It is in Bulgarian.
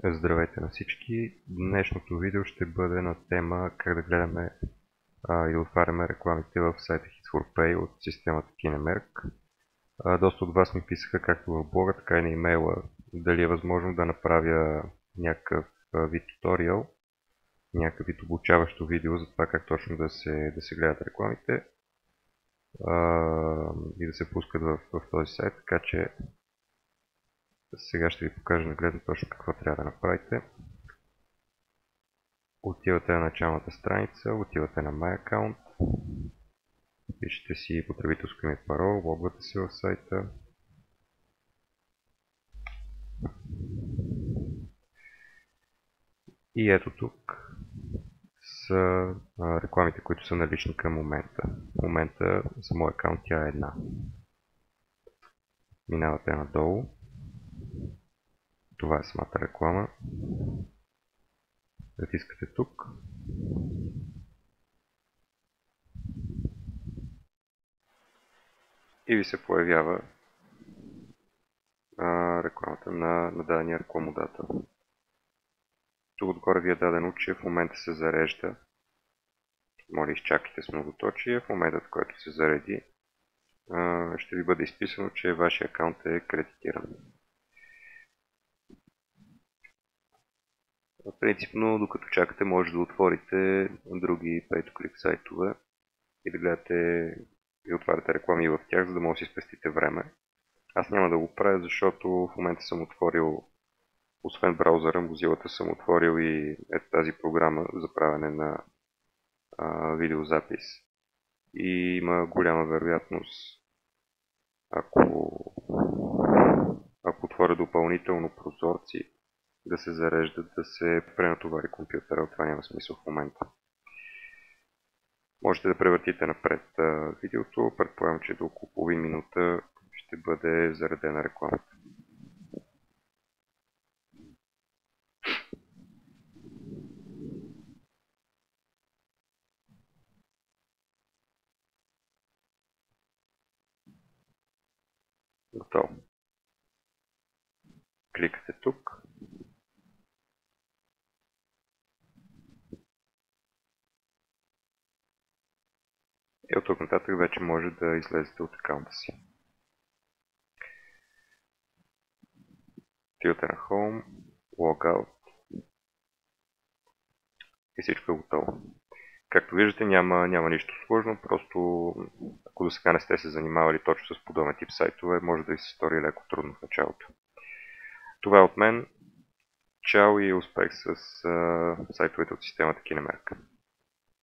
Здравейте на всички! Днешното видео ще бъде на тема как да гледаме и да отваряме рекламите в сайта Hits4Pay от системата KineMark. Доста от вас ми писаха както в блога, така и на имейла дали е възможно да направя някакъв вид туториал, някакъв вид обучаващо видео за това как точно да се гледат рекламите и да се пускат в този сайт, така че сега ще ви покажа нагледно точно какво трябва да направите. Отивате на началната страница, отивате на My Account, пишете си потребителско име и парол, логвате се в сайта. И ето тук са рекламите, които са налични към момента. В момента за мой акаунт тя е една. Минавате надолу. Това е самата реклама. Натискате тук. И ви се появява рекламата на дадения рекламодател. Тук отгоре ви е дадено, че в момента се зарежда. Моля, изчакайте с многоточие. В момента, в който се зареди, ще ви бъде изписано, че вашия акаунт е кредитиран. Принципно, докато чакате, може да отворите други pay-to-click сайтове и да гледате и отваряте реклами в тях, за да може да си спестите време. Аз няма да го правя, защото в момента съм отворил, освен браузъра, Mozilla съм отворил и ето тази програма за правене на видеозапис. И има голяма вероятност, ако отворя допълнително прозорци, да се зареждат, да се пренатовари компютъра. Това няма смисъл в момента. Можете да превъртите напред видеото. Предполагам, че до около половин минута ще бъде заредена рекламата. Готово. Кликате тук. И от тук нататък вече може да излезете от акаунта си. Отивате на Home, Logout и всичко е готово. Както виждате, няма нищо сложно, просто ако до сега не сте се занимавали точно с подобен тип сайтове, може да ви се стори леко трудно в началото. Това е от мен. Чао и успех с сайтовете от системата KineMark.